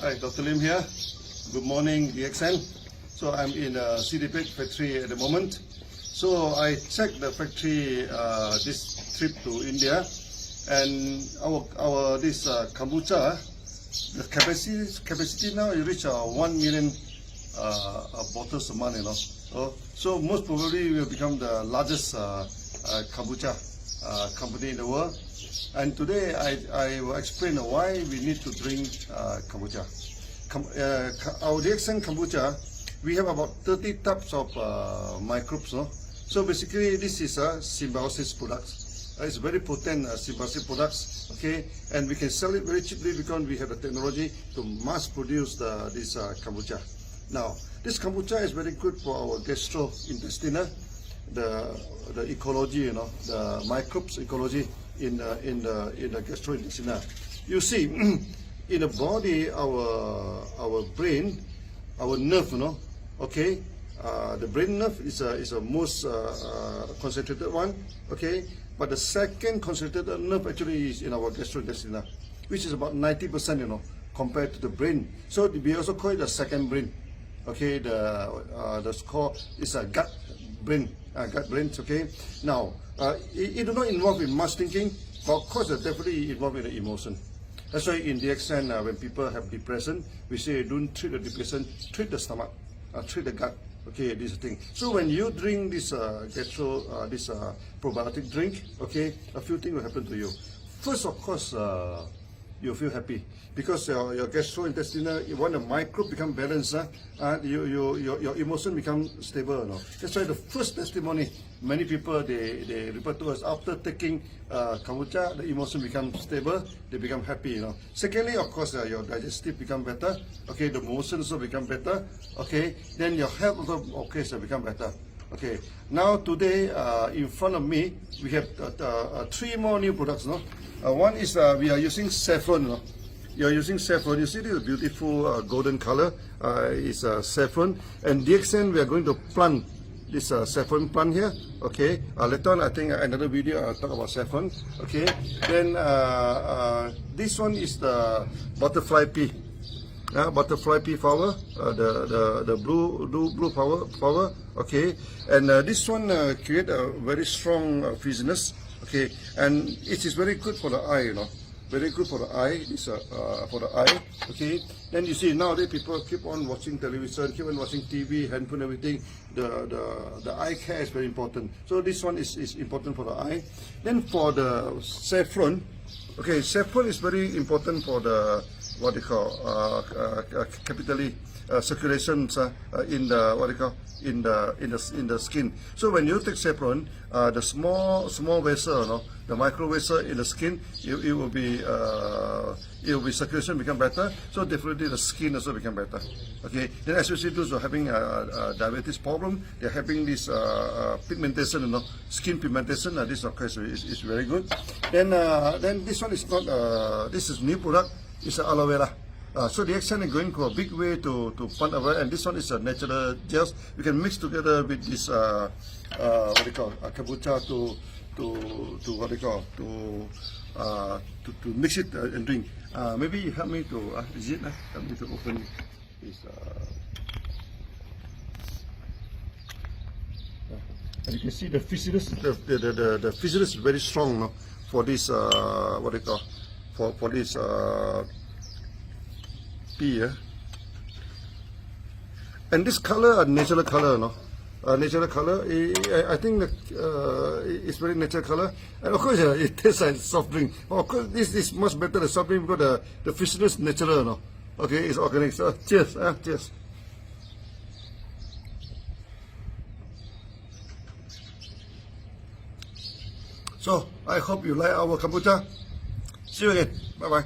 Hi, Dr. Lim here. Good morning, DXN. So I'm in the CDP factory at the moment. So I checked the factory this trip to India, and our this kombucha, the capacity now it reach 1 million bottles a month. So most probably will become the largest kombucha company in the world. And today I will explain why we need to drink kombucha. Our DXN kombucha, we have about 30 types of microbes. So basically this is a symbiosis products. It's very potent symbiosis products, okay? And we can sell it very cheaply because we have the technology to mass produce this kombucha. Now, this kombucha is very good for our gastrointestinal, the ecology, the microbes ecology in the gastrointestinal. You see, in the body, our brain, our nerve, okay, the brain nerve is a most concentrated one, okay. But the second concentrated nerve actually is in our gastrointestinal, which is about 90%, compared to the brain. So we also call it the second brain, okay. The score is a gut brain, okay. Now, it do not involve in much thinking, but of course it's definitely involved in the emotion. That's why in DXN, when people have depression, we say don't treat the depression, treat the stomach, treat the gut. Okay, this thing. So when you drink this probiotic drink, okay, a few things will happen to you. First, of course, you feel happy because your gastrointestinal, when the microbe become balanced, your emotion become stable. That's why the first testimony, many people they refer to us after taking kombucha, the emotion becomes stable, they become happy. Secondly, of course, your digestive become better. Okay, the motion also become better. Okay, then your health also become better. Okay, now today in front of me we have 3 more new products. One is we are using saffron. You are using saffron. You see this beautiful golden color. It's saffron. And DXN, we are going to plant this saffron plant here. Okay. Later on, I think another video I'll talk about saffron. Okay. Then this one is the butterfly pea. Butterfly pea flower, the blue flower. Okay. And this one create a very strong fizziness. Okay, and it is very good for the eye, very good for the eye. This for the eye. Okay, then you see nowadays people keep on watching television, keep on watching TV, handphone, everything. The eye care is very important. So this one is important for the eye. Then for the saffron, okay, saffron is very important for the what they call capillary circulations in the what they call in the skin. So when you take saffron, the small vessel, the micro vessel in the skin, it will be circulation become better. So definitely the skin also become better. Okay. Then especially those who are having diabetes problem, they're having this pigmentation, skin pigmentation. This of course is very good. Then this one is not. This is new product. It's aloe vera. So the DXN is going for a big way to plant aloe vera, and this one is a natural gels. We can mix together with this what they call kombucha to what they call to mix it and drink. Maybe you help me to help me to open this. And you can see the fizziness. The fizziness is very strong for this what they call for this pea. And this color, natural color, natural color. I think it's very natural color. And of course, it tastes like soft drink. Of course, this is much better than soft drink because the fizziness is natural, Okay, it's organic. So cheers, cheers. So I hope you like our kombucha. See you again. Bye bye.